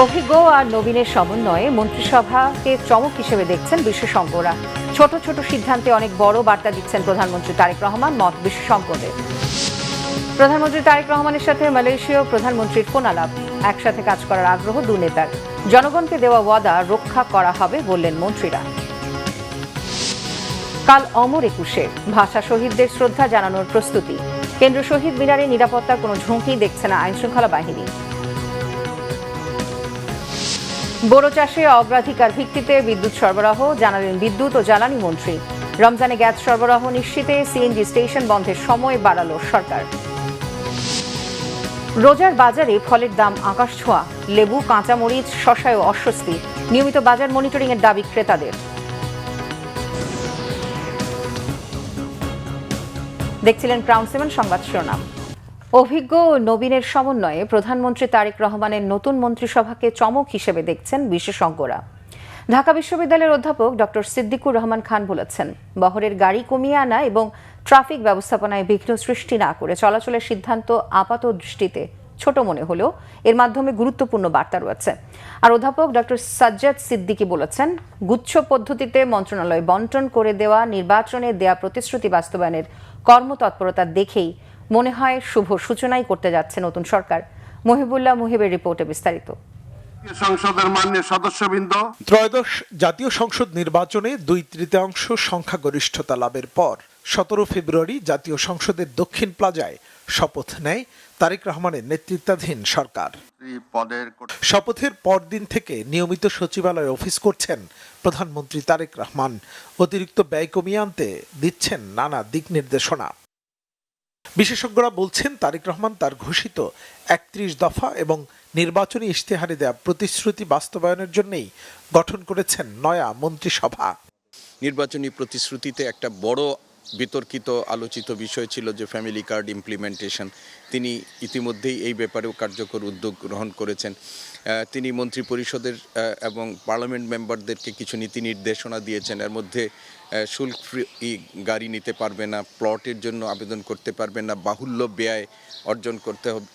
অভিজ্ঞ আর নবীনের সমন্বয়ে মন্ত্রিসভাকে চমক হিসেবে দেখছেন বিশেষজ্ঞরা। ছোট ছোট সিদ্ধান্তে অনেক বড় বার্তা দিচ্ছেন প্রধানমন্ত্রী তারেক রহমান, মত বিশেষজ্ঞদের। প্রধানমন্ত্রী তারেক রহমানের সাথে মালয়েশীয় প্রধানমন্ত্রীর ফোন আলাপ, একসাথে কাজ করার আগ্রহ দু নেতার। জনগণকে দেওয়া ওয়াদা রক্ষা করা হবে বললেন মন্ত্রীরা। কাল অমর একুশে ভাষা শহীদদের শ্রদ্ধা জানানোর প্রস্তুতি। কেন্দ্র শহীদ মিনারে নিরাপত্তার কোনো ঝুঁকি দেখছে না আইনশৃঙ্খলা বাহিনী। বোরো চাষে অগ্রাধিকার ভিত্তিতে বিদ্যুৎ সরবরাহ, জানালেন বিদ্যুৎ ও জ্বালানি মন্ত্রী। রমজানে গ্যাস সরবরাহ নিশ্চিতে সিএনজি স্টেশন বন্ধের সময় বাড়ালো সরকার। রোজার বাজারে ফলের দাম আকাশ ছোঁয়া, লেবু, কাঁচামরিচ, শসায়ও অস্বস্তি। নিয়মিত বাজার মনিটরিং এর দাবি ক্রেতাদের। দেখছিলেন ক্রাউন 7 সংবাদ শিরোনাম। অভিজ্ঞ ও নবীনের সমন্বয়ে প্রধানমন্ত্রী তারেক রহমানের নতুন মন্ত্রিসভাকে চমক হিসেবে দেখছেন বিশেষজ্ঞরা। ঢাকা বিশ্ববিদ্যালয়ের অধ্যাপক ডক্টর সিদ্দিকুর রহমান খান বলেছেন, বহরের গাড়ি কমিয়ে আনা এবং ট্রাফিক ব্যবস্থাপনায় বিঘ্ন সৃষ্টি না করে চলাচলের সিদ্ধান্ত আপাত দৃষ্টিতে ছোট মনে হলেও এর মাধ্যমে গুরুত্বপূর্ণ বার্তা রয়েছে। আর অধ্যাপক ডক্টর সাজ্জাদ সিদ্দিকী বলেছেন, গুচ্ছ পদ্ধতিতে মন্ত্রণালয় বন্টন করে দেওয়া, নির্বাচনে দেয়া প্রতিশ্রুতি বাস্তবায়নের কর্মতৎপরতা দেখেই মনে হয় শুভ সূচনাই করতে যাচ্ছে নতুন সরকার। মহিবুল্লাহ মুহিবের রিপোর্টে বিস্তারিত। সংসদের মাননীয় সদস্যবৃন্দ, ত্রয়োদশ জাতীয় সংসদ নির্বাচনে 2/3 সংখ্যাগরিষ্ঠতা লাভের পর 17 ফেব্রুয়ারি জাতীয় সংসদের দক্ষিণ প্লাজায় শপথ নেয় তারেক রহমানের নেতৃত্বাধীন সরকার। শপথের পরদিন থেকে নিয়মিত সচিবালয়ে অফিস করছেন প্রধানমন্ত্রী তারেক রহমান। অতিরিক্ত ব্যয় কমিয়ে আনতে দিচ্ছেন নানা দিক নির্দেশনা। বিশেষজ্ঞরা বলছেন, তারেক রহমান তার ঘোষিত 31 দফা এবং নির্বাচনী ইশতেহারে দেয়া প্রতিশ্রুতি বাস্তবায়নের জন্যই গঠন করেছেন নয়া মন্ত্রিসভা। নির্বাচনী প্রতিশ্রুতিতে একটা বড় বিতর্কিত আলোচিত বিষয় ছিল যে ফ্যামিলি কার্ড ইমপ্লিমেন্টেশন। তিনি ইতিমধ্যেই এই ব্যাপারেও কার্যকর উদ্যোগ গ্রহণ করেছেন। তিনি মন্ত্রী পরিষদের এবং পার্লামেন্ট মেম্বারদেরকে কিছু নীতি নির্দেশনা দিয়েছেন। এর মধ্যে শুল্ক ফ্রি গাড়ি নিতে পারবে না, প্লটের জন্য আবেদন করতে পারবে না, বাহুল্য ব্যয় অর্জন করতে হবে,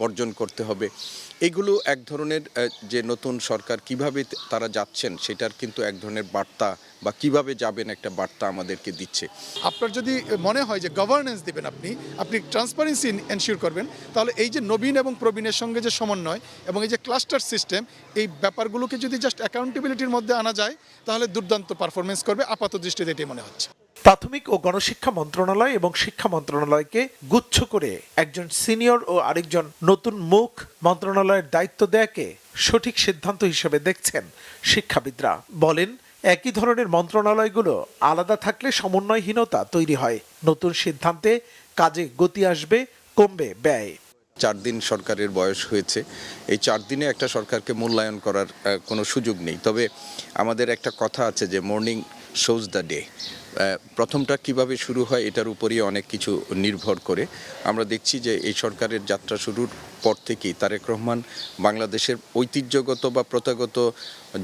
বর্জন করতে হবে। এগুলো এক ধরনের যে নতুন সরকার কিভাবে তারা যাচ্ছেন সেটার কিন্তু এক ধরনের বার্তা, বা কিভাবে যাবেন একটা বার্তা আমাদেরকে দিচ্ছে। আপনার যদি মনে হয় যে গভর্নেন্স দিবেন, আপনি ট্রান্সপারেন্সি এনশিওর করবেন, তাহলে এই যে নবীন এবং প্রবীণের সঙ্গে যে সমন্বয় এবং এই যে ক্লাস্টার সিস্টেম, এই ব্যাপারগুলোকে যদি জাস্ট অ্যাকাউন্টেবিলিটির মধ্যে আনা যায় তাহলে দুর্দান্ত পারফরমেন্স করবে। আপাত দৃষ্টিতে এটাই মনে হচ্ছে। প্রাথমিক ও গণশিক্ষা মন্ত্রণালয় এবং শিক্ষা মন্ত্রণালয়কে গুচ্ছ করে একজন সিনিয়র ও আরেকজন নতুন মুখ মন্ত্রণালয়ের দায়িত্ব দেয়াকে সঠিক সিদ্ধান্ত হিসেবে দেখছেন শিক্ষাবিদরা। বলেন, একই ধরনের মন্ত্রণালয়গুলো আলাদা থাকলে সমন্বয়হীনতা তৈরি হয়। নতুন সিদ্ধান্তে কাজে গতি আসবে, কমবে ব্যয়। 4 দিন সরকারের বয়স হয়েছে। এই 4 দিনে একটা সরকারকে মূল্যায়ন করার কোনো সুযোগ নেই। তবে আমাদের একটা কথা আছে যে মর্নিং শোজ দ্য ডে। প্রথমটা কিভাবে শুরু হয় এটার উপরই অনেক কিছু নির্ভর করে। আমরা দেখছি যে এই সরকারের যাত্রা শুরুর পর থেকেই তারেক রহমান বাংলাদেশের ঐতিহ্যগত বা প্রথাগত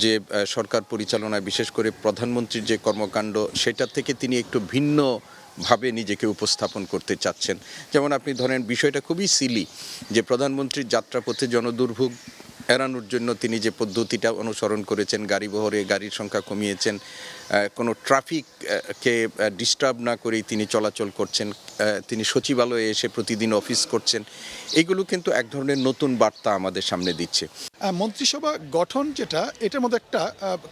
যে সরকার পরিচালনায়, বিশেষ করে প্রধানমন্ত্রীর যে কর্মকাণ্ড, সেটা থেকে তিনি একটু ভিন্ন ভাবে নিজেকে উপস্থাপন করতে চাচ্ছেন। যেমন আপনি ধরেন, বিষয়টা খুবই সিলি যে প্রধানমন্ত্রীর যাত্রাপথে জনদুর্ভোগ এড়ানোর জন্য তিনি যে পদ্ধতিটা অনুসরণ করেছেন, গাড়িবহরে গাড়ির সংখ্যা কমিয়েছেন, কোনো ট্রাফিককে ডিস্টার্ব না করেই তিনি চলাচল করছেন, তিনি সচিবালয়ে এসে প্রতিদিন অফিস করছেন। এগুলো কিন্তু এক ধরনের নতুন বার্তা আমাদের সামনে দিচ্ছে। মন্ত্রিসভা গঠন যেটা, এটার মধ্যে একটা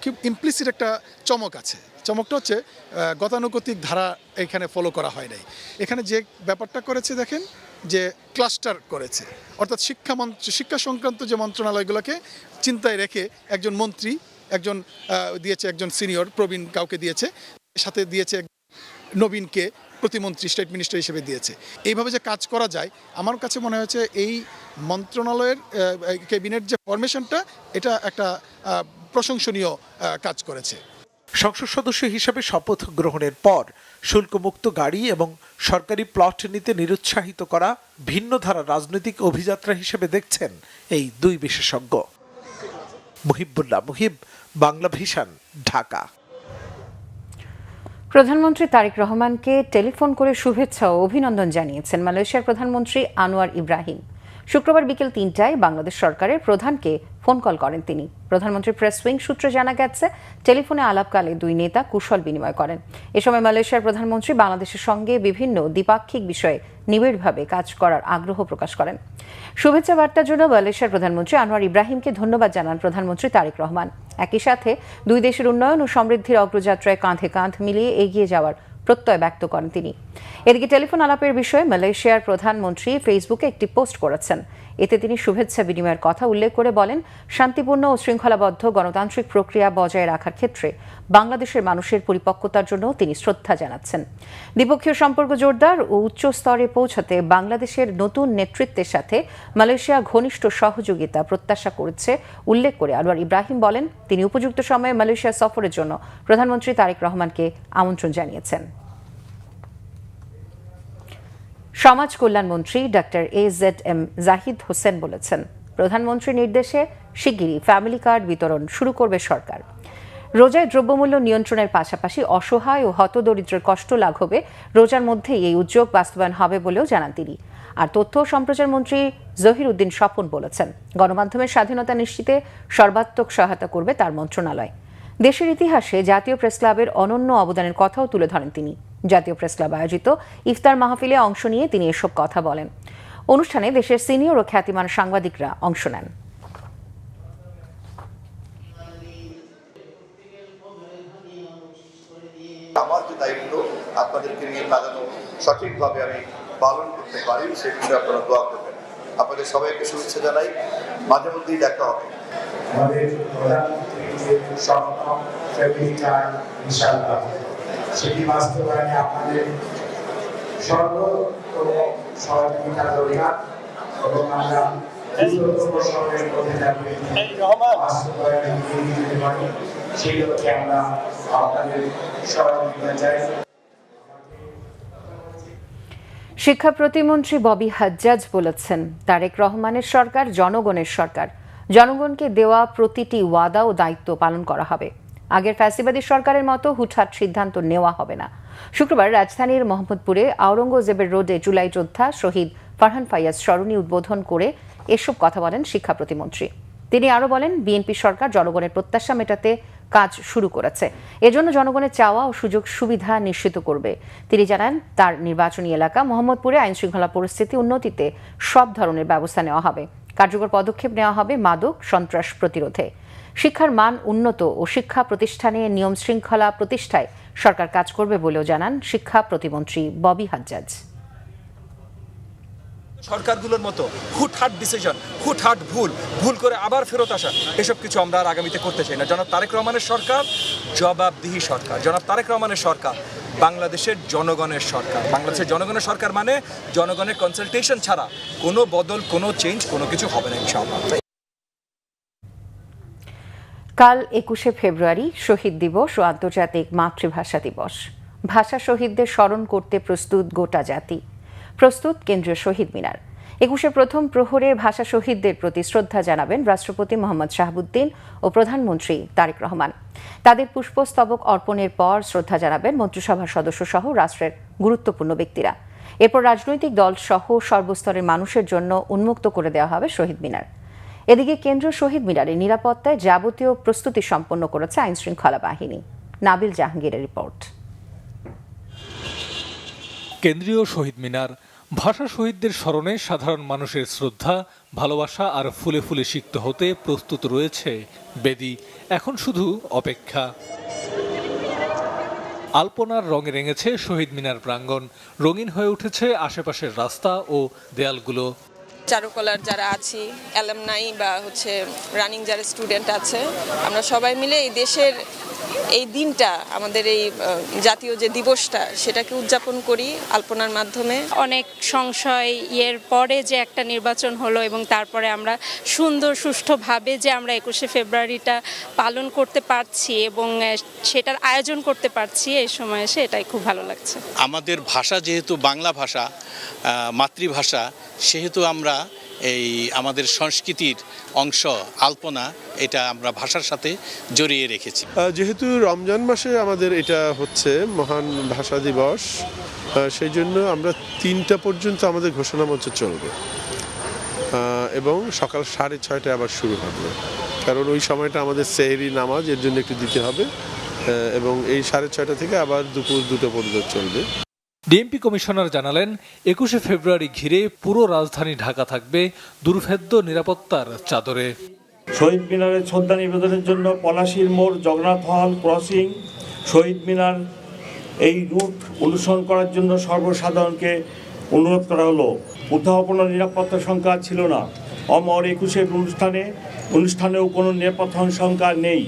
খুব ইমপ্লিসিট একটা চমক আছে। চমকটা হচ্ছে গতানুগতিক ধারা এখানে ফলো করা হয় নাই। এখানে যে ব্যাপারটা করেছে দেখেন, যে ক্লাস্টার করেছে, অর্থাৎ শিক্ষা সংক্রান্ত যে মন্ত্রণালয়গুলোকে চিন্তায় রেখে একজন মন্ত্রী দিয়েছে, একজন সিনিয়র প্রবীণ কাউকে দিয়েছে, সাথে দিয়েছে নবীনকে প্রতিমন্ত্রী স্টেট মিনিস্টার হিসেবে দিয়েছে। এইভাবে যে কাজ করা যায়, আমার কাছে মনে হয়েছে এই মন্ত্রণালয়ের ক্যাবিনেট যে ফরমেশনটা, এটা একটা প্রশংসনীয় কাজ করেছে। সংসদ সদস্য হিসেবে শপথ গ্রহণের পর শুল্কমুক্ত গাড়ি এবং সরকারি প্লট নিতে নিরুৎসাহিত করা ভিন্ন ধারা রাজনৈতিক অভিযাত্রা হিসেবে দেখছেন এই দুই বিশেষজ্ঞ। মুহিবুল্লাহ মুহিব, বাংলা ভিশন, ঢাকা। প্রধানমন্ত্রী তারেক রহমানকে টেলিফোন করে শুভেচ্ছা ও অভিনন্দন জানিয়েছেন মালয়েশিয়ার প্রধানমন্ত্রী আনোয়ার ইব্রাহিম। শুক্রবার বিকেল ৩টায় বাংলাদেশ সরকারের প্রধানকে ফোন কল করেন তিনি। প্রধানমন্ত্রীর প্রেস উইং সূত্রে জানা গেছে, টেলিফোনে আলাপকালে দুই নেতা কুশল বিনিময় করেন। এ সময় মালয়েশিয়ার প্রধানমন্ত্রী বাংলাদেশের সঙ্গে বিভিন্ন দ্বিপাক্ষিক বিষয়ে নিবিড়ভাবে কাজ করার আগ্রহ প্রকাশ করেন। শুভেচ্ছা বার্তার জন্য মালয়েশিয়ার প্রধানমন্ত্রী আনোয়ার ইব্রাহিমকে ধন্যবাদ জানান প্রধানমন্ত্রী তারেক রহমান। একই সাথে দুই দেশের উন্নয়ন ও সমৃদ্ধির অগ্রযাত্রায় কাঁধে কাঁধ মিলিয়ে এগিয়ে যাওয়ার প্রত্যয় ব্যক্ত করেন তিনি। এদিকে টেলিফোন আলাপের বিষয়ে মালয়েশিয়ার প্রধানমন্ত্রী ফেসবুকে একটি পোস্ট করেছেন। এতে তিনি শুভেচ্ছা বিনিময়ের কথা উল্লেখ করে বলেন, শান্তিপূর্ণ ও শৃঙ্খলাবদ্ধ গণতান্ত্রিক প্রক্রিয়া বজায় রাখার ক্ষেত্রে বাংলাদেশের মানুষের পরিপক্বতার জন্য তিনি শ্রদ্ধা জানাচ্ছেন। দ্বিপক্ষীয় সম্পর্ক জোরদার ও উচ্চ স্তরে পৌঁছাতে বাংলাদেশের নতুন নেতৃত্বের সাথে মালয়েশিয়া ঘনিষ্ঠ সহযোগিতা প্রত্যাশা করেছে উল্লেখ করে আনোয়ার ইব্রাহিম বলেন, তিনি উপযুক্ত সময়ে মালয়েশিয়া সফরের জন্য প্রধানমন্ত্রী তারেক রহমানকে আমন্ত্রণ জানিয়েছেন। সমাজ কল্যাণমন্ত্রী ডক্টর AZM জাহিদ হোসেন বলেছেন, প্রধানমন্ত্রীর নির্দেশে শিগগিরই ফ্যামিলি কার্ড বিতরণ শুরু করবে সরকার। রোজায় দ্রব্যমূল্য নিয়ন্ত্রণের পাশাপাশি অসহায় ও হতদরিদ্রের কষ্ট লাঘবে রোজার মধ্যেই এই উদ্যোগ বাস্তবায়ন হবে বলেও জানান তিনি। আর তথ্য ও সম্প্রচার মন্ত্রী জহির উদ্দিন স্বপন বলেছেন, গণমাধ্যমের স্বাধীনতা নিশ্চিতে সর্বাত্মক সহায়তা করবে তার মন্ত্রণালয়। দেশের ইতিহাসে জাতীয় প্রেস ক্লাবের অনন্য অবদানের কথাও তুলে ধরেন তিনি। জাতীয় প্রেস ক্লাব আয়োজিত ইফতার মাহফিলে অংশ নিয়ে তিনি এসব কথা বলেন। অনুষ্ঠানে দেশের সিনিয়র ও খ্যাতিমান সাংবাদিকরা অংশ নেন। আমার যে দায়িত্ব আপনাদেরকে নিয়ে কাজানো সঠিকভাবে আমি পালন করতে পারি সে বিষয়ে আপনারা দোয়া করবেন। আপনাদের সবাইকে শুভেচ্ছা জানাই, মাঝে মধ্যেই দেখা হবে। আমাদের প্রধানমন্ত্রীর স্বপ্ন ফ্যামিলি কার্ড ইনশাআল্লাহ সেটি বাস্তবায়নে আপনাদের সর্বোত্তম সহযোগিতা দরকার এবং আমরা দ্রুততম সময়ের মধ্যে যাতে বাস্তবায়নে এগিয়ে যেতে পারি সেই লক্ষ্যে আমরা আপনাদের সহযোগিতা চাই। শিক্ষা প্রতিমন্ত্রী ববি হাজ্জাজ বলেছেন, তারেক রহমানের সরকার জনগণের সরকার। জনগণকে দেওয়া প্রতিটি ওয়াদা ও দায়িত্ব পালন করা হবে। আগের ফ্যাসিবাদী সরকারের মতো হুটহাট সিদ্ধান্ত নেওয়া হবে না। শুক্রবার রাজধানীর মোহাম্মদপুরে আওরঙ্গজেবের রোডে জুলাই যোদ্ধা শহীদ ফারহান ফাইয়াজ সরণি উদ্বোধন করে এসব কথা বলেন শিক্ষা প্রতিমন্ত্রী। তিনি আরও বলেন, বিএনপি সরকার জনগণের প্রত্যাশা মেটাতে কাজ শুরু করেছে। এজন্য জনগণের চাওয়া ও সুযোগ সুবিধা নিশ্চিত করবে। তিনি জানান, তার নির্বাচনী এলাকা মোহাম্মদপুরে আইনশৃঙ্খলা পরিস্থিতি উন্নতিতে সব ধরনের ব্যবস্থা নেওয়া হবে। কার্যকর পদক্ষেপ নেওয়া হবে মাদক সন্ত্রাস প্রতিরোধে। শিক্ষার মান উন্নত ও শিক্ষা প্রতিষ্ঠানে নিয়ম শৃঙ্খলা প্রতিষ্ঠায় সরকার কাজ করবে বলেও জানান শিক্ষা প্রতিমন্ত্রী ববি হাজ্জাজ। সরকারগুলোর মতো হুটহাট ডিসিশন, হুটহাট ভুল করে আবার ফেরত আসা, এসব কিছু আমরা আর আগামীতে করতে চাই না। জনাব তারেক রহমানের সরকার জবাবদিহি সরকার। জনাব তারেক রহমানের সরকার বাংলাদেশের জনগণের সরকার। বাংলাদেশের জনগণের সরকার মানে জনগণের কনসালটেশন ছাড়া কোনো বদল, কোনো চেঞ্জ, কোনো কিছু হবে না ইনশাআল্লাহ। কাল 21শে ফেব্রুয়ারি শহীদ দিবস ও আন্তর্জাতিক মাতৃভাষা দিবস। ভাষা শহীদদের স্মরণ করতে প্রস্তুত গোটা জাতি। প্রস্তুত কেন্দ্রীয় শহীদ মিনার। 21শে প্রথম প্রহরে ভাষা শহীদদের প্রতি শ্রদ্ধা জানাবেন রাষ্ট্রপতি মোহাম্মদ শাহাবুদ্দিন ও প্রধানমন্ত্রী তারেক রহমান। তাদের পুষ্পস্তবক অর্পণের পর শ্রদ্ধা জানাবেন মন্ত্রিসভার সদস্য সহ রাষ্ট্রের গুরুত্বপূর্ণ ব্যক্তিরা। এরপর রাজনৈতিক দল সহ সর্বস্তরের মানুষের জন্য উন্মুক্ত করে দেওয়া হবে শহীদ মিনার। এদিকে কেন্দ্রীয় শহীদ মিনারে নিরাপত্তায় যাবতীয় প্রস্তুতি সম্পন্ন করেছে আইনশৃঙ্খলা বাহিনী। নাবিল জাহাঙ্গীরের রিপোর্ট। কেন্দ্রীয় শহীদ মিনার ভাষা শহীদদের স্মরণে সাধারণ মানুষের শ্রদ্ধা, ভালোবাসা আর ফুলে ফুলে সিক্ত হতে প্রস্তুত রয়েছে বেদি। এখন শুধু অপেক্ষা। আলপনার রঙে রেঙেছে শহীদ মিনার প্রাঙ্গণ। রঙিন হয়ে উঠেছে আশেপাশের রাস্তা ও দেয়ালগুলো। চারুকলার যারা আছি, অ্যালামনাই বা রানিং যারা স্টুডেন্ট আছে, আমরা সবাই মিলে এই দেশের এই দিনটা, আমাদের এই জাতীয় যে দিবসটা, সেটাকে উদযাপন করি আলপনার মাধ্যমে। অনেক সংশয় এর পরে যে একটা নির্বাচন হলো এবং তারপরে আমরা সুন্দর সুষ্ঠুভাবে যে আমরা 21শে ফেব্রুয়ারিটা পালন করতে পারছি এবং সেটার আয়োজন করতে পারছি এই সময় এসে, এটাই খুব ভালো লাগছে। আমাদের ভাষা যেহেতু বাংলা ভাষা, মাতৃভাষা, সেহেতু আমরা এই আমাদের সংস্কৃতির অংশ আলপনা, এটা আমরা ভাষার সাথে জড়িয়ে রেখেছি। যেহেতু রমজান মাসে আমাদের এটা হচ্ছে মহান ভাষা দিবস, সেই জন্য আমরা 3টা পর্যন্ত আমাদের ঘোষণা মঞ্চ চলবে। এবং সকাল 6:30 আবার শুরু হবে, কারণ ওই সময়টা আমাদের সেহরি নামাজ এর জন্য একটু দিতে হবে, এবং এই 6:30 থেকে আবার দুপুর 2টা পর্যন্ত চলবে। ডিএমপি কমিশনার জানালেন 21শে ফেব্রুয়ারি ঘিরে পুরো রাজধানী ঢাকা থাকবে দুর্ভেদ্য নিরাপত্তার চাদরে। শহীদ মিনারে শ্রদ্ধা নিবেদনের জন্য পলাশীর মোড়, জগন্নাথ হল ক্রসিং, শহীদ মিনার এই রুট অনুসরণ করার জন্য সর্বসাধারণকে অনুরোধ করা হলো। কোথাও কোনো নিরাপত্তা সংখ্যা ছিল না। অমর 21-এর অনুষ্ঠানেও কোনো নিরাপত্তা সংখ্যা নেই।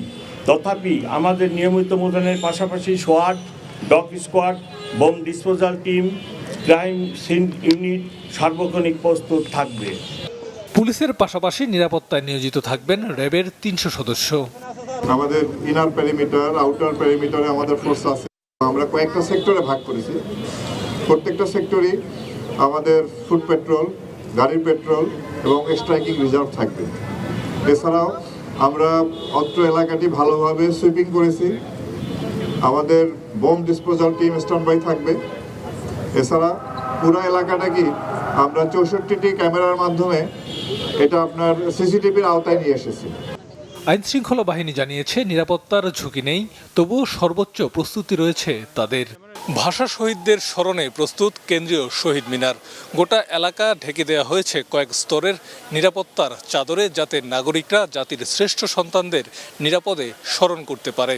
তথাপি আমাদের নিয়মিত মোতায়েনের পাশাপাশি সোয়াট, dog squad, bomb disposal team, crime scene unit সার্বক্ষণিক প্রস্তুত থাকবে। পুলিশের পাশাপাশি নিরাপত্তায় নিয়োজিত থাকবেন র্যাবের 300 সদস্য। আমাদের ইনার পেরিমিটার, আউটার পেরিমিটারে আমাদের ফোর্স আছে। আমরা কয়েকটা সেক্টরে ভাগ করেছি। প্রত্যেকটা সেক্টরই আমাদের ফুট পেট্রোল, গাড়ির পেট্রোল এবং স্ট্রাইকিং রিজার্ভ থাকবে। এছাড়াও আমরা অত্র এলাকাটি ভালোভাবে সুইপিং করেছি। আমাদের bomb disposal team stand by থাকবে। এছাড়া পুরো এলাকাটা কি আমরা 64টি ক্যামেরার মাধ্যমে এটা আপনার সিসিটিভির আওতায় নিয়ে এসেছি। আইনশৃঙ্খলা বাহিনী জানিয়েছে নিরাপত্তার ঝুঁকি নেই, তবুও সর্বোচ্চ প্রস্তুতি রয়েছে তাদের। ভাষা শহীদদের স্মরণে প্রস্তুত কেন্দ্রীয় শহীদ মিনার। গোটা এলাকা ঢেকে দেওয়া হয়েছে কয়েক স্তরের নিরাপত্তার চাদরে, যাতে নাগরিকরা জাতির শ্রেষ্ঠ সন্তানদের নিরাপদে স্মরণ করতে পারে।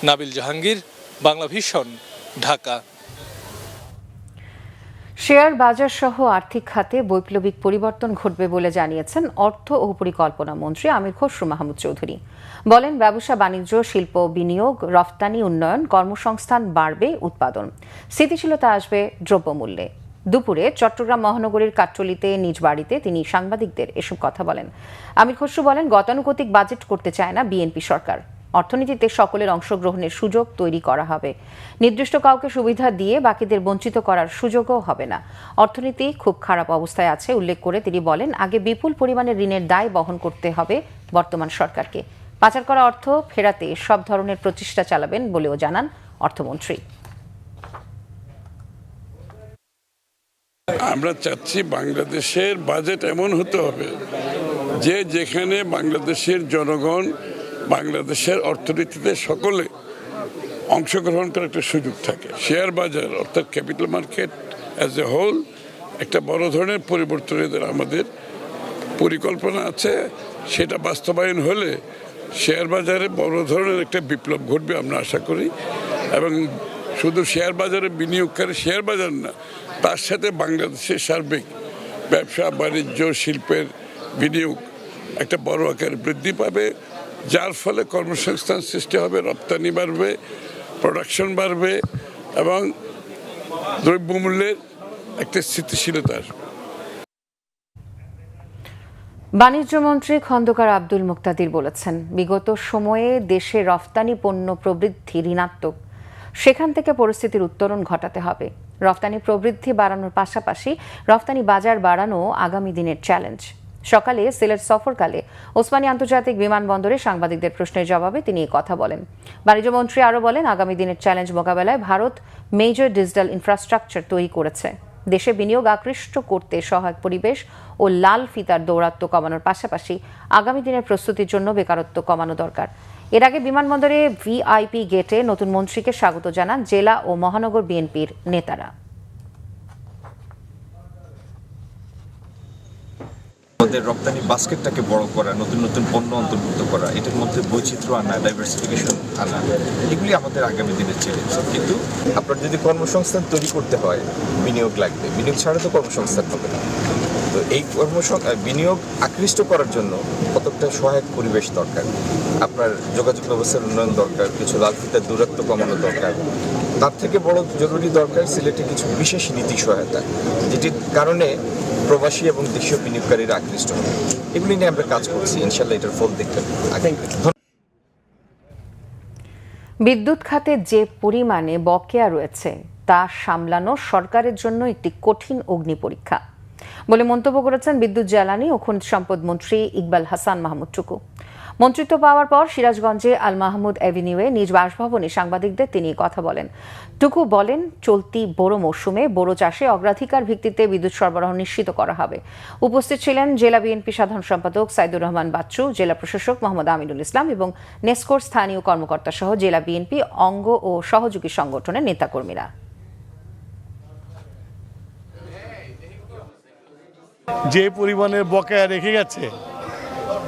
নাবিল জাহাঙ্গীর, বাংলা ভিশন, ঢাকা। শেয়ার বাজার সহ আর্থিক খাতে বৈপ্লবিক পরিবর্তন ঘটবে বলে জানিয়েছেন অর্থ ও পরিকল্পনা মন্ত্রী আমির খসরু মাহমুদ চৌধুরী। বলেন, ব্যবসা বাণিজ্য, শিল্প, বিনিয়োগ, রফতানি উন্নয়ন, কর্মসংস্থান বাড়বে, উৎপাদন, স্থিতিশীলতা আসবে দ্রব্যমূল্যে। দুপুরে চট্টগ্রাম মহানগরীর কাট্টলিতে নিজ বাড়িতে তিনি সাংবাদিকদের এসব কথা বলেন। আমির খসরু বলেন, গতানুগতিক বাজেট করতে চায় না বিএনপি সরকার। অর্থনীতিতে সকলের অংশগ্রহণের সুযোগ তৈরি করা হবে। নির্দিষ্ট কাউকে সুবিধা দিয়ে বাকিদের বঞ্চিত করার সুযোগও হবে না। অর্থনীতি খুব খারাপ অবস্থায় আছে উল্লেখ করে তিনি বলেন, আগে বিপুল পরিমাণে ঋণের দায় বহন করতে হবে বর্তমান সরকারকে। পাচার করা অর্থ ফেরাতে সব ধরনের প্রচেষ্টা চালাবেন বলেও জানান অর্থমন্ত্রী। আমরা চাচ্ছি বাংলাদেশের বাজেট এমন হতে হবে যে যেখানে বাংলাদেশের জনগণ, বাংলাদেশের অর্থনীতিতে সকলে অংশগ্রহণ করার একটা সুযোগ থাকে। শেয়ার বাজার অর্থাৎ capital market as a whole একটা বড় ধরনের পরিবর্তনের আমাদের পরিকল্পনা আছে। সেটা বাস্তবায়ন হলে শেয়ার বাজারে বড় ধরনের একটা বিপ্লব ঘটবে আমরা আশা করি। এবং শুধু শেয়ার বাজারে বিনিয়োগকারী শেয়ার বাজার না, তার সাথে বাংলাদেশের সার্বিক ব্যবসা বাণিজ্য, শিল্পের বিনিয়োগ একটা বড় আকারে বৃদ্ধি পাবে, যার ফলে কর্মসংস্থান সৃষ্টি হবে, রপ্তানি বাড়বে, প্রোডাকশন বাড়বে এবং দ্রব্যমূল্যের একটা স্থিতিশীলতা আসবে। বাণিজ্যমন্ত্রী খন্দকার আব্দুল মুক্তাদির বলেছেন, বিগত সময়ে দেশে রফতানি পণ্য প্রবৃদ্ধি ঋণাত্মক, সেখান থেকে পরিস্থিতির উত্তরণ ঘটাতে হবে। রফতানি প্রবৃদ্ধি বাড়ানোর পাশাপাশি রফতানি বাজার বাড়ানো আগামী দিনের চ্যালেঞ্জ। সকালে সিলেট সফরকালে ওসমানী আন্তর্জাতিক বিমানবন্দরে সাংবাদিকদের প্রশ্নের জবাবে তিনি এই কথা বলেন। বাণিজ্যমন্ত্রী আরও বলেন, আগামী দিনের চ্যালেঞ্জ মোকাবেলায় ভারত মেজর ডিজিটাল ইনফ্রাস্ট্রাকচার তৈরি করেছে। দেশে বিনিয়োগ আকৃষ্ট করতে সহায়ক পরিবেশ ও লাল ফিতার দৌরাত্ম্য কমানোর পাশাপাশি আগামী দিনের প্রস্তুতির জন্য বেকারত্ব কমানো দরকার। এর আগে বিমানবন্দরে ভিআইপি গেটে নতুন মন্ত্রীকে স্বাগত জানান জেলা ও মহানগর বিএনপির নেতারা। আমাদের রপ্তানি বাস্কেটটাকে বড় করা, নতুন নতুন পণ্য অন্তর্ভুক্ত করা, এটার মধ্যে বৈচিত্র্য আনা, ডাইভার্সিফিকেশন আনা, এগুলি আমাদের আগামী দিনের চ্যালেঞ্জ। কিন্তু আপনার যদি কর্মসংস্থান তৈরি করতে হয়, বিনিয়োগ লাগবে। বিনিয়োগ ছাড়া তো কর্মসংস্থান হবে না। তো এই বিনিয়োগ আকৃষ্ট করার জন্য কতটা সহায়ক পরিবেশ দরকার, আপনার যোগাযোগ ব্যবস্থার উন্নয়ন দরকার, কিছু লাল ফিতার দূরত্ব কমানো দরকার। তার থেকে বড় জরুরি দরকার সিলেটে কিছু বিশেষ নীতি সহায়তা, যেটির কারণে প্রবাসী এবং দেশীয় বিনিয়োগকারীরা আকৃষ্ট হবে। এগুলি নিয়ে আমরা কাজ করছি, ইনশাল্লাহ এটার ফল দেখতে পাবো। বিদ্যুৎ খাতে যে পরিমাণে বকেয়া রয়েছে তা সামলানো সরকারের জন্য একটি কঠিন অগ্নি পরীক্ষা। বলে মন্তব্য করেছেন বিদ্যুৎ জ্বালানি ও খনিজ সম্পদ মন্ত্রী ইকবাল হাসান মাহমুদ টুকু। মন্ত্রিত্ব পাওয়ার পর সিরাজগঞ্জে আল মাহমুদ এভিনিউয়ে নিজ বাসভবনে সাংবাদিকদের তিনি কথা বলেন। টুকু বলেন, চলতি বোরো মৌসুমে বোরো চাষে অগ্রাধিকার ভিত্তিতে বিদ্যুৎ সরবরাহ নিশ্চিত করা হবে। উপস্থিত ছিলেন জেলা বিএনপি সাধারণ সম্পাদক সাইদুর রহমান বাচ্চু, জেলা প্রশাসক মোহাম্মদ আমিনুল ইসলাম এবং নেসকোর স্থানীয় কর্মকর্তা সহ জেলা বিএনপি অঙ্গ ও সহযোগী সংগঠনের নেতাকর্মীরা। যে পরিমাণের বকেয়া রেখে গেছে,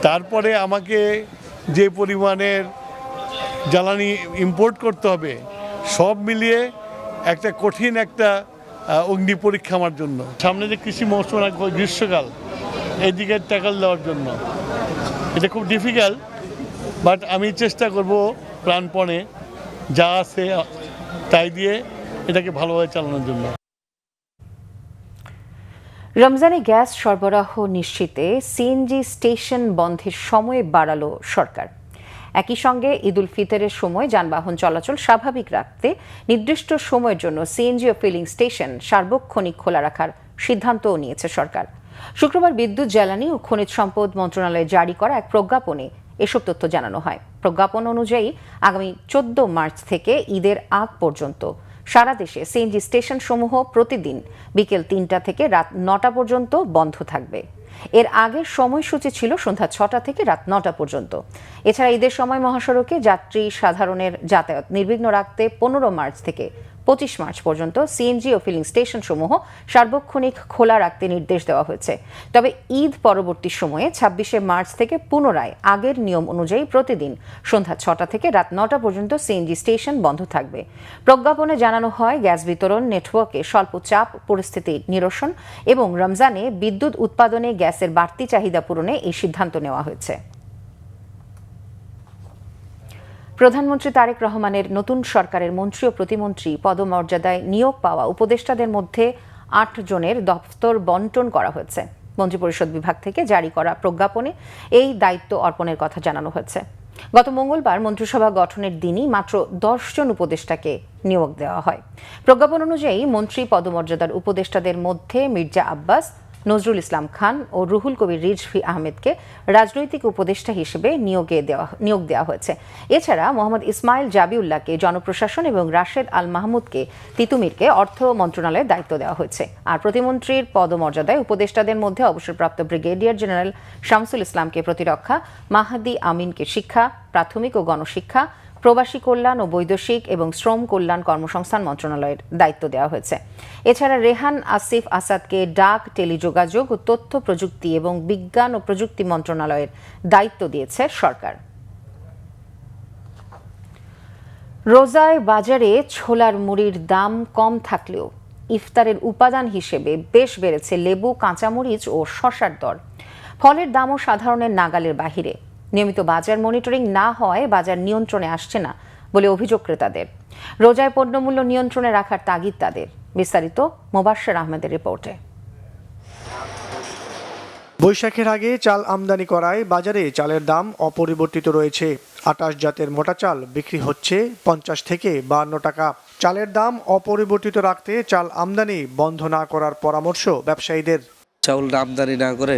তারপরে আমাকে যে পরিমাণের জ্বালানি ইম্পোর্ট করতে হবে, সব মিলিয়ে একটা কঠিন একটা অগ্নি পরীক্ষা আমার জন্য। সামনে যে কৃষি মৌসুম গ্রীষ্মকাল, এদিকে ট্যাকল দেওয়ার জন্য এটা খুব ডিফিকাল্ট, বাট আমি চেষ্টা করব প্রাণপণে যা আছে তাই দিয়ে এটাকে ভালোভাবে চালানোর জন্য। রমজানে গ্যাস সরবরাহ নিশ্চিতে সিএনজি স্টেশন বন্ধের সময় বাড়ালো সরকার। একই সঙ্গে ঈদ উল ফিতরের সময় যানবাহন চলাচল স্বাভাবিক রাখতে নির্দিষ্ট সময়ের জন্য সিএনজি ও ফিলিং স্টেশন সার্বক্ষণিক খোলা রাখার সিদ্ধান্তও নিয়েছে সরকার। শুক্রবার বিদ্যুৎ জ্বালানি ও খনিজ সম্পদ মন্ত্রণালয়ে জারি করা এক প্রজ্ঞাপনে এসব তথ্য জানানো হয়। প্রজ্ঞাপন অনুযায়ী আগামী 14 মার্চ থেকে ঈদের আগ পর্যন্ত সারা দেশে সিএনজি স্টেশন সমূহ প্রতিদিন বিকেল 3টা থেকে রাত 9টা পর্যন্ত বন্ধ থাকবে। এর আগের সময়সূচি ছিল সন্ধ্যা 6টা থেকে রাত 9টা পর্যন্ত। এছাড়া ঈদের সময় মহাসড়কে যাত্রী সাধারণের যাতায়াত নির্বিঘ্ন রাখতে 15 মার্চ থেকে 25 মার্চ পর্যন্ত সিএনজি ও ফিলিং স্টেশন সমূহ সার্বক্ষণিক খোলা রাখতে নির্দেশ দেওয়া হয়েছে। তবে ঈদ পরবর্তী সময়ে 26শে মার্চ থেকে পুনরায় আগের নিয়ম অনুযায়ী প্রতিদিন সন্ধ্যা 6টা থেকে রাত 9টা পর্যন্ত সিএনজি স্টেশন বন্ধ থাকবে। প্রজ্ঞাপনে জানানো হয়, গ্যাস বিতরণ নেটওয়ার্কে স্বল্প চাপ পরিস্থিতি নিরসন এবং রমজানে বিদ্যুৎ উৎপাদনে গ্যাসের বাড়তি চাহিদা পূরণে এই সিদ্ধান্ত নেওয়া হয়েছে। প্রধানমন্ত্রী তারেক রহমানের নতুন সরকারের মন্ত্রী ও প্রতিমন্ত্রী পদমর্যাদায় নিয়োগ পাওয়া উপদেষ্টাদের মধ্যে 8 জনের দপ্তর বন্টন করা হয়েছে। মন্ত্রিপরিষদ বিভাগ থেকে জারি করা প্রজ্ঞাপনে এই দায়িত্ব অর্পণের কথা জানানো হয়েছে। গত মঙ্গলবার মন্ত্রিসভা গঠনের দিনই মাত্র 10 জন উপদেষ্টাকে নিয়োগ দেওয়া হয়। প্রজ্ঞাপন অনুযায়ী মন্ত্রী পদমর্যাদার উপদেষ্টাদের মধ্যে মির্জা আব্বাস, নজরুল ইসলাম খান ও রুহুল কবির রিজভী আহমেদকে রাজনৈতিক উপদেষ্টা হিসেবে নিয়োগ দেওয়া হয়েছে। এছাড়া মোহাম্মদ ইসমাইল জাবিউল্লাহকে জনপ্রশাসন এবং রাশেদ আল মাহমুদকে তিতুমিরকে অর্থ মন্ত্রণালয়ের দায়িত্ব দেওয়া হয়েছে। আর প্রতিমন্ত্রীর পদমর্যাদায় উপদেষ্টাদের মধ্যে অবসরপ্রাপ্ত ব্রিগেডিয়ার জেনারেল শামসুল ইসলামকে প্রতিরক্ষা, মাহাদি আমিনকে শিক্ষা, প্রাথমিক ও গণশিক্ষা, প্রবাসী কল্যাণ ও বৈদেশিক এবং শ্রম কল্যাণ কর্মসংস্থান মন্ত্রণালয়ের দায়িত্ব দেওয়া হয়েছে। এছাড়া রেহান আসিফ আসাদকে ডাক, টেলিযোগাযোগ ও তথ্য প্রযুক্তি এবং বিজ্ঞান ও প্রযুক্তি মন্ত্রণালয়ের দায়িত্ব দিয়েছে সরকার। রোজায় বাজারে ছোলার মুড়ির দাম কম থাকলেও ইফতারের উপাদান হিসেবে বেশ বেড়েছে লেবু, কাঁচামরিচ ও শসার দর। ফলের দামও সাধারণের নাগালের বাহিরে। নিয়মিত বাজার মনিটরিং না হওয়ায় বাজার নিয়ন্ত্রণে আসছে না বলে অভিযোগ ক্রেতাদের। রোজায় পণ্যমূল্য নিয়ন্ত্রণে রাখার তাগিদ তাদের। বিস্তারিত মোবাশ্বের আহমেদের রিপোর্টে। বৈশাখের আগে চাল আমদানি করায় বাজারে চালের দাম অপরিবর্তিত রয়েছে। 28 জাতের মোটা চাল বিক্রি হচ্ছে 50 থেকে 52 টাকা। চালের দাম অপরিবর্তিত রাখতে চাল আমদানি বন্ধ না করার পরামর্শ ব্যবসায়ীদের। চাউল আমদানি না করে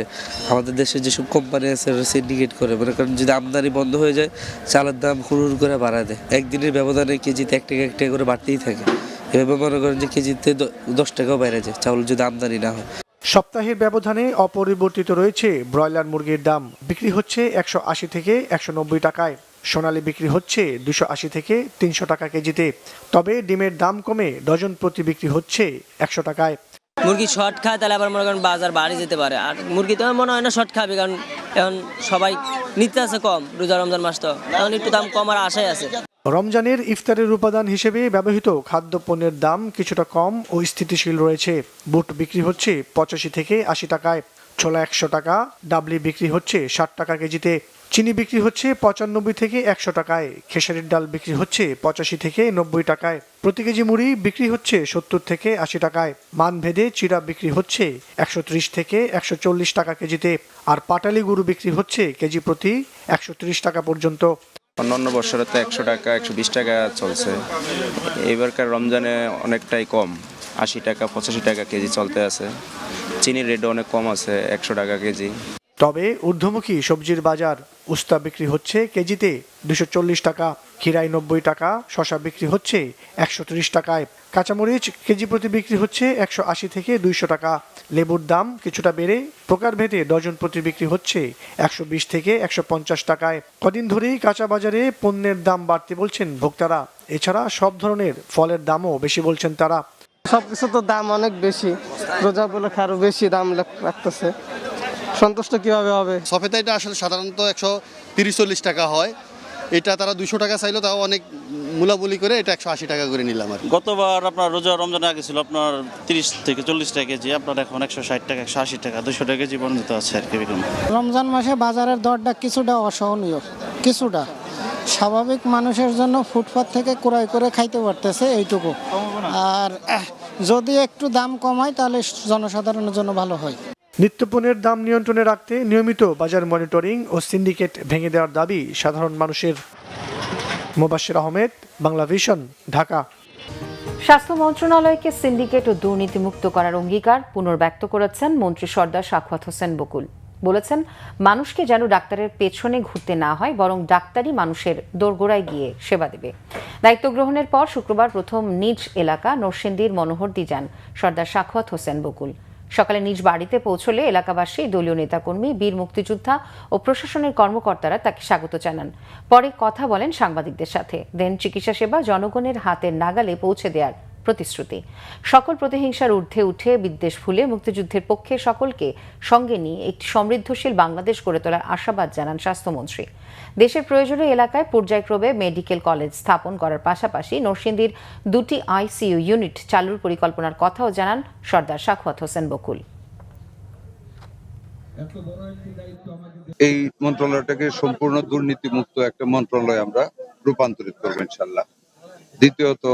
আমাদের দেশে যেসব কোম্পানি আছে সিন্ডিকেট করে, মনে করেন যদি আমদানি বন্ধ হয়ে যায় চালের দাম হুড় করে বাড়ায় দেয়। একদিনের ব্যবধানে কেজিতে 1 টাকা করে বাড়তেই থাকে। এভাবে মনে করেন যে কেজিতে 10 টাকাও বেড়ে যায় চাউল যদি আমদানি না হয়। সপ্তাহের ব্যবধানে অপরিবর্তিত রয়েছে ব্রয়লার মুরগির দাম। বিক্রি হচ্ছে 180 থেকে 190 টাকায়। সোনালী বিক্রি হচ্ছে 280 থেকে 300 টাকা কেজিতে। তবে ডিমের দাম কমে ডজন প্রতি বিক্রি হচ্ছে 100 টাকায়। মুরগি শর্ট খায় তাহলে আবার মনে করেন বাজার বাড়ি যেতে পারে। আর মুরগি তো মনে হয় না শর্ট খাবে, কারণ এখন সবাই নিতে আছে কম, রোজা রমজান মাস তো এখন একটু দাম কমার আশায় আছে। রমজানের ইফতারের উপাদান হিসেবে ব্যবহৃত খাদ্যপণ্যের দাম কিছুটা কম ও স্থিতিশীল রয়েছে। বুট বিক্রি হচ্ছে 85 থেকে 80 টাকায়, ছোলা 100 টাকা, ডাবলি বিক্রি হচ্ছে 60 টাকা কেজিতে, চিনি বিক্রি হচ্ছে 95 থেকে 100 টাকায়, খেসারির ডাল বিক্রি হচ্ছে 85 থেকে 90 টাকায়, প্রতি কেজি মুড়ি বিক্রি হচ্ছে 70 থেকে 80 টাকায়, মানভেদে চিড়া বিক্রি হচ্ছে 130 থেকে 140 টাকা কেজিতে, আর পাটালি গুঁড়ো বিক্রি হচ্ছে কেজি প্রতি 130 টাকা পর্যন্ত। অন্যান্য বছরে তো 100 টাকা 120 টাকা চলছে, এবারকার রমজানে অনেকটাই কম, 80 টাকা 85 টাকা কেজি চলতে আছে। চিনির রেট অনেক কম আছে, 100 টাকা কেজি। তবে ঊর্ধ্বমুখী সবজির বাজার। উস্তা বিক্রি হচ্ছে কেজিতে 240 টাকা, খিরাই 90 টাকা, শশা বিক্রি হচ্ছে 130 টাকায়, কাঁচামরিচ কেজি প্রতি বিক্রি হচ্ছে 180 থেকে 200 টাকা। লেবুর দাম কিছুটা বেড়ে প্রকারভেদে ডজন প্রতি বিক্রি হচ্ছে 120 থেকে 150 টাকায়। কদিন ধরেই কাঁচা বাজারে পণ্যের দাম বাড়তে বলছেন ভোক্তারা। এছাড়া সব ধরনের ফলের দামও বেশি বলছেন তারা। সবকিছু তো দাম অনেক বেশি, রোজা উপলক্ষে আরো বেশি দাম লাগতেছে, সন্তুষ্ট কিভাবে হবে? সফেদাইটা আসলে সাধারণত 130-40 টাকা হয়, এটা তারা 200 টাকা চাইলো, তাও অনেক মূলামূলি করে এটা 180 টাকা করে নিলাম আর। গতবার আপনার রোজা রমজানে আগে ছিল আপনার 30 থেকে 40 টাকা কেজি, আপনার এখন 160 টাকা 180 টাকা 200 টাকা কেজি পর্যন্ত আছে আর কি। রমজান মাসে বাজারের দরটা কিছুটা অসহনীয়, কিছুটা স্বাভাবিক মানুষের জন্য ফুটপাত থেকে ক্রয় করে খাইতে পারতেছে এইটুকু, আর যদি একটু দাম কমায় তাহলে জনসাধারণের জন্য ভালো হয়। নিত্যপণ্যের দাম নিয়ন্ত্রণে রাখতে নিয়মিত বাজার মনিটরিং ও সিন্ডিকেট ভেঙে দেওয়ার দাবি সাধারণ মানুষের। মোবাশ্বের আহমেদ, বাংলা ভিশন, ঢাকা। স্বাস্থ্য মন্ত্রণালয়কে সিন্ডিকেট ও দুর্নীতিমুক্ত করার অঙ্গীকার পুনর্ব্যক্ত করেছেন মন্ত্রী সর্দার সাখাওয়াত হোসেন বকুল। বলেছেন, মানুষকে যেন ডাক্তারের পেছনে ঘুরতে না হয়, বরং ডাক্তারই মানুষের দোরগোড়ায় গিয়ে সেবা দেবে। দায়িত্ব গ্রহণের পর শুক্রবার প্রথম নিজ এলাকা নরসিংদীর মনোহরদী যান সর্দার সাখাওয়াত হোসেন বকুল। সকালে নিজ বাড়িতে পৌঁছলে এলাকাবাসী, দলীয় নেতাকর্মী, বীর মুক্তিযোদ্ধা ও প্রশাসনের কর্মকর্তারা তাকে স্বাগত জানান। পরে কথা বলেন সাংবাদিকদের সাথে, দেন চিকিৎসা সেবা জনগণের হাতের নাগালে পৌঁছে দেওয়ার প্রতিশ্রুতি। সকল প্রতিহিংসার ঊর্ধ্বে উঠে বিদ্বেষ ভুলে মুক্তিযুদ্ধের পক্ষে সকলকে সঙ্গে নিয়ে একটি সমৃদ্ধশীল বাংলাদেশ গড়ে তোলার আশাবাদ জানান স্বাস্থ্যমন্ত্রী। দেশের প্রয়োজনে এলাকায় পর্যায়ক্রমে মেডিকেল কলেজ স্থাপন করার পাশাপাশি নরসিংদীর 2টি ICU ইউনিট চালুর পরিকল্পনার কথাও জানান সর্দার সাখাওয়াত হোসেন বকুল। এই মন্ত্রণালয়টাকে সম্পূর্ণ দুর্নীতিমুক্ত একটা মন্ত্রণালয় আমরা রূপান্তরিত করবো ইনশাল্লাহ। দ্বিতীয়ত,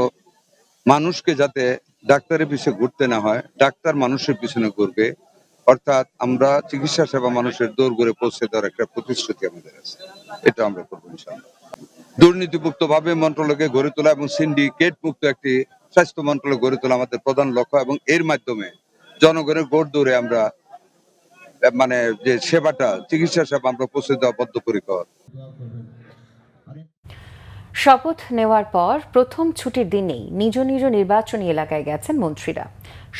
মানুষকে যাতে ডাক্তারের পিছনে ঘুরতে না হয়, ডাক্তার মানুষের পিছনে ঘুরবে, অর্থাৎ আমরা চিকিৎসা সেবা মানুষের দোরগোড়ে পৌঁছে দেওয়ার একটা প্রতিশ্রুতি আমাদের আছে, এটা আমরা করবো ইনশাআল্লাহ। দুর্নীতিমুক্ত ভাবে মন্ত্রণালয়কে গড়ে তোলা এবং সিন্ডিকেট মুক্ত একটি স্বাস্থ্য মন্ত্রণালয় গড়ে তোলা আমাদের প্রধান লক্ষ্য, এবং এর মাধ্যমে জনগণের গোড় দৌড়ে আমরা যে সেবাটা, চিকিৎসা সেবা আমরা পৌঁছে দেওয়া বদ্ধপরিকর। শপথ নেওয়ার পর প্রথম ছুটির দিনেই নিজ নিজ নির্বাচনী এলাকায় গেছেন মন্ত্রীরা।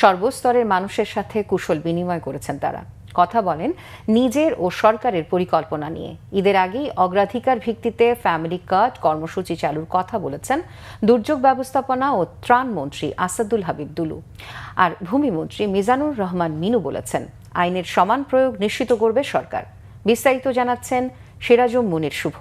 সর্বস্তরের মানুষের সাথে কুশল বিনিময় করেছেন তারা। কথা বলেন নিজের ও সরকারের পরিকল্পনা নিয়ে। ঈদের আগেই অগ্রাধিকার ভিত্তিতে ফ্যামিলি কার্ড কর্মসূচি চালুর কথা বলেছেন দুর্যোগ ব্যবস্থাপনা ও ত্রাণ মন্ত্রী আসাদুল হাবিব দুলু। আর ভূমিমন্ত্রী মিজানুর রহমান মিনু বলেছেন, আইনের সমান প্রয়োগ নিশ্চিত করবে সরকার। বিস্তারিত জানাচ্ছেন সিরাজুম মুনির শুভ।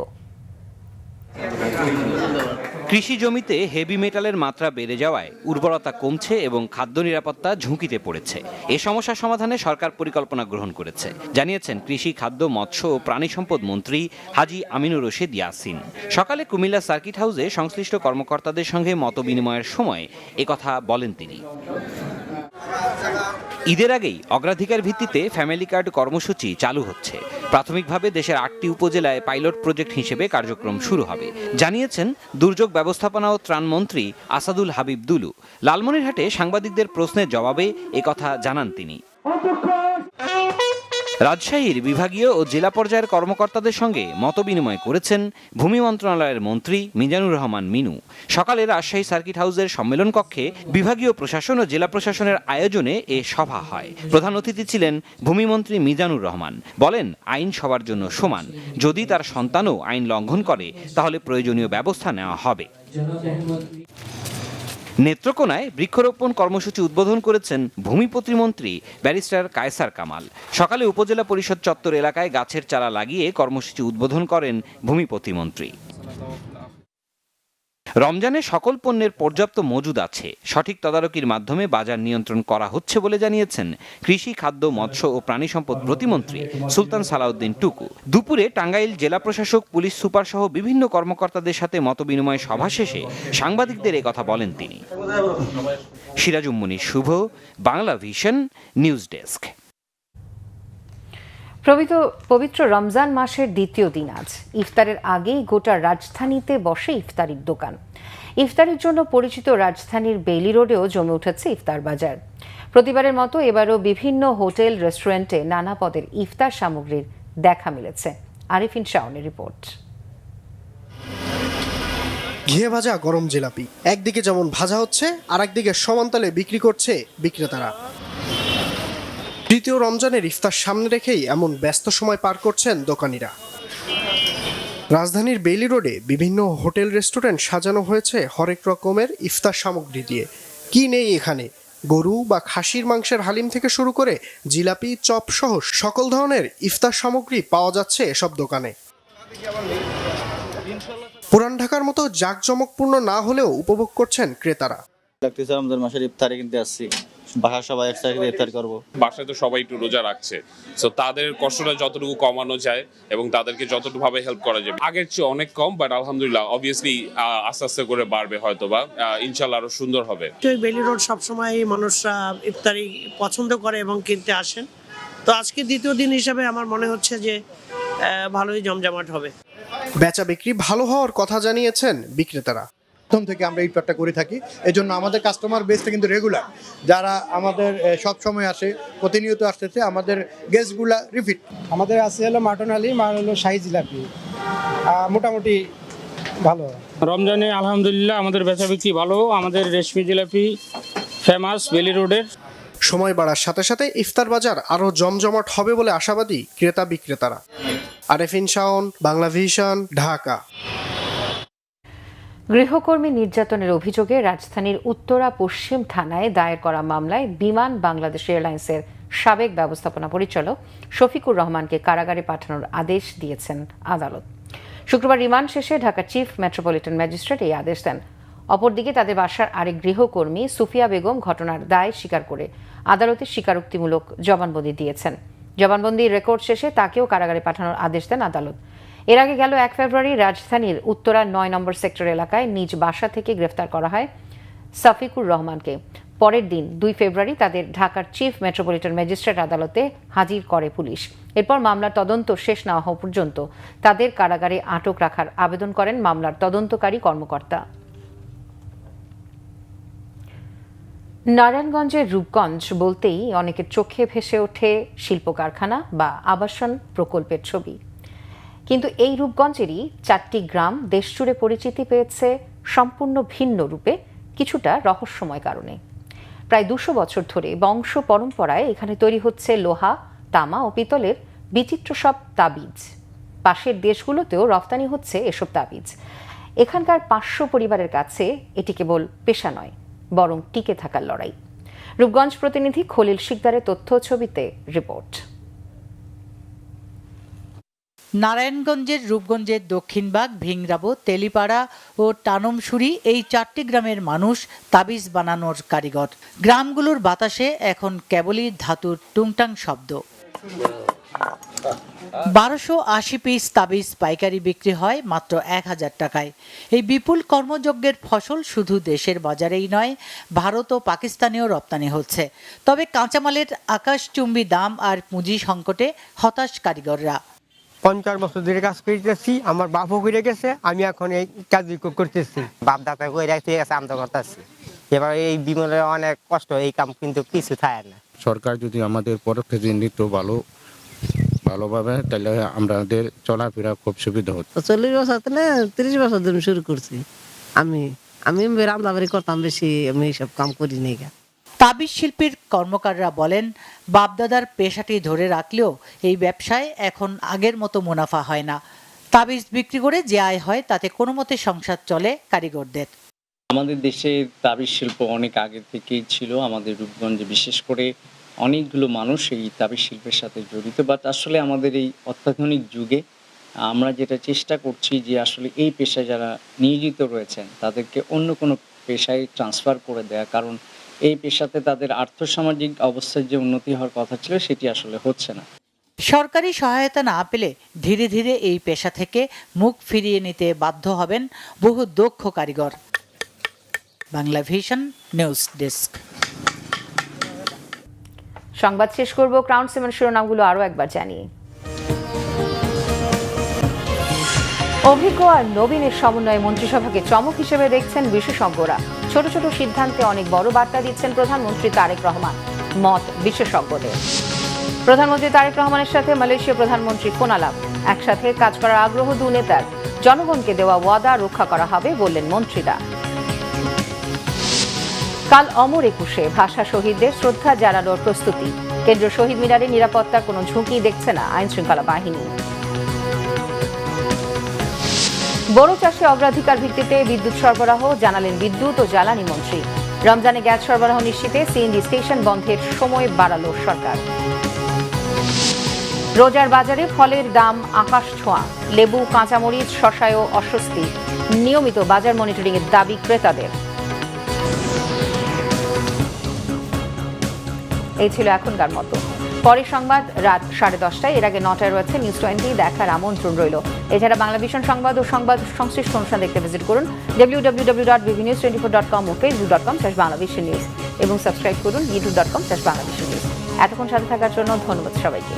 কৃষি জমিতে হেভি মেটালের মাত্রা বেড়ে যাওয়ায় উর্বরতা কমছে এবং খাদ্য নিরাপত্তা ঝুঁকিতে পড়েছে। এ সমস্যা সমাধানে সরকার পরিকল্পনা গ্রহণ করেছে, জানিয়েছেন কৃষি, খাদ্য, মৎস্য ও প্রাণী সম্পদ মন্ত্রী হাজী আমিনুর রশিদ ইয়াসিন। সকালে কুমিল্লা সার্কিট হাউসে সংশ্লিষ্ট কর্মকর্তাদের সঙ্গে মতবিনিময়ের সময় একথা বলেন তিনি। ঈদের আগেই অগ্রাধিকার ভিত্তিতে ফ্যামিলি কার্ড কর্মসূচি চালু হচ্ছে। প্রাথমিকভাবে দেশের 8টি উপজেলায় পাইলট প্রজেক্ট হিসেবে কার্যক্রম শুরু হবে, জানিয়েছেন দুর্যোগ ব্যবস্থাপনা ও ত্রাণ মন্ত্রী আসাদুল হাবিব দুলু। লালমনিরহাটে সাংবাদিকদের প্রশ্নের জবাবে একথা জানান তিনি। রাজশাহীর বিভাগীয় ও জেলা পর্যায়ের কর্মকর্তাদের সঙ্গে মতবিনিময় করেছেন ভূমি মন্ত্রণালয়ের মন্ত্রী মিজানুর রহমান মিনু। সকালে রাজশাহী সার্কিট হাউসের সম্মেলন কক্ষে বিভাগীয় প্রশাসন ও জেলা প্রশাসনের আয়োজনে এ সভা হয়। প্রধান অতিথি ছিলেন ভূমিমন্ত্রী মিজানুর রহমান। বলেন, আইন সবার জন্য সমান, যদি তার সন্তানও আইন লঙ্ঘন করে তাহলে প্রয়োজনীয় ব্যবস্থা নেওয়া হবে। নেত্রকোনায় বৃক্ষরোপণ কর্মসূচি উদ্বোধন করেছেন ভূমি প্রতিমন্ত্রী ব্যারিস্টার কায়সার কামাল। সকালে উপজেলা পরিষদ চত্বর এলাকায় গাছের চারা লাগিয়ে কর্মসূচি উদ্বোধন করেন ভূমি প্রতিমন্ত্রী। রমজানে সকল পণ্যের পর্যাপ্ত মজুদ আছে, সঠিক তদারকির মাধ্যমে বাজার নিয়ন্ত্রণ করা হচ্ছে বলে জানিয়েছেন কৃষি, খাদ্য, মৎস্য ও প্রাণী সম্পদ প্রতিমন্ত্রী সুলতান সালাউদ্দিন টুকু। দুপুরে টাঙ্গাইল জেলা প্রশাসক, পুলিশ সুপার সহ বিভিন্ন কর্মকর্তাদের সাথে মতবিনিময় সভা শেষে সাংবাদিকদের একথা বলেন তিনি। সিরাজুম মুনির শুভ, বাংলা ভিশন, নিউজ ডেস্ক। পবিত্র রমজান মাসের দ্বিতীয় দিন আজ। ইফতারের আগেই গোটা রাজধানীতে বসে ইফতারির দোকান। ইফতারের জন্য পরিচিত রাজধানীর বেইলি রোডেও জমে উঠেছে ইফতার বাজার। প্রতিবারের মতো এবারও বিভিন্ন হোটেল রেস্টুরেন্টে নানা পদের ইফতার সামগ্রীর দেখা মিলেছে। আরিফিন শাওনের রিপোর্ট। ঘিয়ে ভাজা গরম জিলাপি একদিকে যেমন ভাজা হচ্ছে, আর একদিকে সমানতালে বিক্রি করছে বিক্রেতারা। তৃতীয় রমজানের ইফতার সামনে রেখেই এমন ব্যস্ত সময় পার করছেন দোকানিরা। রাজধানীর বেইলি রোডে বিভিন্ন হোটেল রেস্টুরেন্ট সাজানো হয়েছে হরেক রকমের ইফতার সামগ্রী দিয়ে। কি নেই এখানে? গরু বা খাসির মাংসের হালিম থেকে শুরু করে জিলাপি, চপ সহ সকল ধরনের ইফতার সামগ্রী পাওয়া যাচ্ছে এসব দোকানে। পুরান ঢাকার মতো জাঁকজমকপূর্ণ না হলেও উপভোগ করছেন ক্রেতারা। রমজান মাসের ইফতারে কিনতে আসছি, বাসা সবাই একসাথে ইফতার করবো। বাসায় তো সবাই একটু রোজা রাখছে, তো তাদের কষ্টটা যতটুকু কমানো যায় এবং তাদেরকে যতটুকু ভাবে হেল্প করা যাবে। আগের চেয়ে অনেক কম, বাট আলহামদুলিল্লাহ অবভিয়াসলি আস্তে আস্তে করে বাড়বে, হয়তো বা ইনশাল্লাহ আরো সুন্দর হবে। বেইলি রোড সবসময় মানুষরা ইফতারি পছন্দ করে এবং কিনতে আসেন, তো আজকে দ্বিতীয় দিন হিসাবে আমার মনে হচ্ছে যে ভালোই জমজমাট হবে। বেচা বিক্রি ভালো হওয়ার কথা জানিয়েছেন বিক্রেতারা। প্রথম থেকে আমরা ইফতারটা করে থাকি, এজন্য আমাদের কাস্টমার বেসটা কিন্তু রেগুলার, যারা আমাদের সব সময় আসে, প্রতিনিয়ত আসতেছে, আমাদের গেস্টগুলা রিপিট। আমাদের আছে হলো মাটন হালিম আর হলো শাহী জিলাপি, মোটামুটি ভালো। রমজানে আলহামদুলিল্লাহ আমাদের বেচা বিক্রি ভালো। আমাদের রেশমি জিলাপি ফেমাস বেইলি রোডের। সময় বাড়ার সাথে সাথে ইফতার বাজার আরো জমজমাট হবে বলে আশাবাদী ক্রেতা বিক্রেতারা। আরিফিন শাওন, বাংলা ভিশন, ঢাকা। গৃহকর্মী নির্যাতনের অভিযোগে রাজধানীর উত্তরা পশ্চিম থানায় দায়ের করা মামলায় বিমান বাংলাদেশ এয়ারলাইন্সের সাবেক ব্যবস্থাপনা পরিচালক শফিকুর রহমানকে কারাগারে পাঠানোর আদেশ দিয়েছেন আদালত। শুক্রবার রিমান্ড শেষে ঢাকা চিফ মেট্রোপলিটন ম্যাজিস্ট্রেট এই আদেশ দেন। অপরদিকে তাদের বাসার আরেক গৃহকর্মী সুফিয়া বেগম ঘটনার দায় স্বীকার করে আদালতে স্বীকারোক্তিমূলক জবানবন্দি দিয়েছেন। জবানবন্দির রেকর্ড শেষে তাকেও কারাগারে পাঠানোর আদেশ দেন আদালত। এর আগে গেল 1 ফেব্রুয়ারি রাজধানীর উত্তরা 9 নম্বর সেক্টর এলাকায় নিজ বাসা থেকে গ্রেফতার করা হয় শফিকুর রহমানকে। পরের দিন 2 ফেব্রুয়ারি তাদের ঢাকার চিফ মেট্রোপলিটন ম্যাজিস্ট্রেট আদালতে হাজির করে পুলিশ। এরপর মামলার তদন্ত শেষ না হওয়া পর্যন্ত তাদের কারাগারে আটক রাখার আবেদন করেন মামলার তদন্তকারী কর্মকর্তা। নারায়ণগঞ্জের রূপগঞ্জ বলতেই অনেকের চোখে ভেসে ওঠে শিল্প কারখানা বা আবাসন প্রকল্পের ছবি। কিন্তু এই রূপগঞ্জেরই 4টি গ্রাম দেশজুড়ে পরিচিতি পেয়েছে সম্পূর্ণ ভিন্ন রূপে, কিছুটা রহস্যময় কারণে। প্রায় 200 বছর ধরে বংশ পরম্পরায় এখানে তৈরি হচ্ছে লোহা, তামা ও পিতলের বিচিত্র সব তাবিজ। পাশের দেশগুলোতেও রপ্তানি হচ্ছে এসব তাবিজ। এখানকার 500 পরিবারের কাছে এটি কেবল পেশা নয়, বরং টিকে থাকার লড়াই। রূপগঞ্জ প্রতিনিধি খলিল শিকদারের তথ্য ছবিতে রিপোর্ট। নারায়ণগঞ্জের রূপগঞ্জের দক্ষিণবাগ, ভিংরাবো, তেলিপাড়া ও টানমসুরি এই 4টি গ্রামের মানুষ তাবিজ বানানোর কারিগর। গ্রামগুলোর বাতাসে এখন কেবলই ধাতুর টুংটাং শব্দ। 1280 পিস তাবিজ পাইকারি বিক্রি হয় মাত্র 1000 টাকায়। এই বিপুল কর্মযজ্ঞের ফসল শুধু দেশের বাজারেই নয়, ভারত ও পাকিস্তানেও রপ্তানি হচ্ছে। তবে কাঁচামালের আকাশচুম্বী দাম আর পুঁজি সংকটে হতাশ কারিগররা। 50 বছর ধরে কাজ করতেছি, আমার বাপও করে গেছে, আমি এখন এই কাজ করতেছি। বাপ দাদা করে গেছে, আমরা করতেছি। এবার এই বিমলের অনেক কষ্ট, এই কাম কিন্তু কিছু থাকে না। সরকার যদি আমাদের পদক্ষেপ নিত ভালোভাবে, তাহলে আমাদের চলাফেরা খুব সুবিধা হতো। 40 বছর থেকে 30 বছর ধরে শুরু করছি। আমি রান্নাবাড়ি করতাম বেশি, আমি এইসব কাম করি নাই। তাবিজ শিল্পীর কর্মকাররা বলেন, বাপদাদার পেশাটি ধরে রাখলেও এই ব্যবসায় এখন আগের মতো মুনাফা হয় না। তাবিজ বিক্রি করে যে আয় হয় তাতে কোনো মতে সংসার চলে কারিগরদের। আমাদের দেশে তাবিজ শিল্প অনেক আগে থেকেই ছিল। আমাদের রূপগঞ্জে বিশেষ করে অনেকগুলো মানুষ এই তাবিজ শিল্পের সাথে জড়িত। বাট আসলে আমাদের এই অত্যাধুনিক যুগে আমরা যেটা চেষ্টা করছি যে আসলে এই পেশায় যারা নিয়োজিত রয়েছেন তাদেরকে অন্য কোনো পেশায় ট্রান্সফার করে দেয়া, কারণ এই পেশাতে তাদের আর্থসামাজিক অবস্থার যে উন্নতি হওয়ার কথা ছিল সেটি আসলে হচ্ছে না। সরকারি সহায়তা না পেলে ধীরে ধীরে এই পেশা থেকে মুখ ফিরিয়ে নিতে বাধ্য হবেন বহু দক্ষ কারিগর। Bangla vision news desk. সংবাদ শেষ করব ক্রাউন সিমেন্ট শিরোনামগুলো আরও একবার জানিয়ে। অভিজ্ঞ আর নবীনের সমন্বয়ে মন্ত্রিসভাকে চমক হিসেবে দেখছেন বিশেষজ্ঞরা। ছোট ছোট সিদ্ধান্তে অনেক বড় বার্তা দিচ্ছেন প্রধানমন্ত্রী তারেক রহমান, মত বিশেষজ্ঞদের। প্রধানমন্ত্রী তারেক রহমানের সাথে মালয়েশিয়া প্রধানমন্ত্রী ফোন আলাপ, একসাথে কাজ করার আগ্রহ দু নেতার। জনগণকে দেওয়া ওয়াদা রক্ষা করা হবে বললেন মন্ত্রীরা। কাল অমর একুশে ভাষা শহীদদের শ্রদ্ধা জানানোর প্রস্তুতি। কেন্দ্রীয় শহীদ মিনারে নিরাপত্তার কোনো ঝুঁকি দেখছে না আইন শৃঙ্খলা বাহিনী। বড় চাষে অগ্রাধিকার ভিত্তিতে বিদ্যুৎ সরবরাহ জানালেন বিদ্যুৎ ও জ্বালানি মন্ত্রী। রমজানে গ্যাস সরবরাহ নিশ্চিতে সিএনজি স্টেশন বন্ধের সময় বাড়ালো সরকার। রোজার বাজারে ফলের দাম আকাশ ছোঁয়া, লেবু, কাঁচামরিচ, শসায়ও অস্বস্তি। নিয়মিত বাজার মনিটরিং এর দাবি ক্রেতাদের। এই ছিল এখনকার মতো। পরের সংবাদ রাত 10:30টায়, এর আগে 9টায় রয়েছে নিউজ 20 দেখার আমন্ত্রণ রইল। এছাড়া বাংলাভিশন সংবাদ ও সংবাদ সংশ্লিষ্ট অনুষ্ঠান দেখতে ভিজিট করুন www.bbnews24.com ও facebook.com/banglavisionnews এবং সাবস্ক্রাইব করুন youtube.com/banglavisionnews। এতক্ষণ সাথে থাকার জন্য ধন্যবাদ সবাইকে।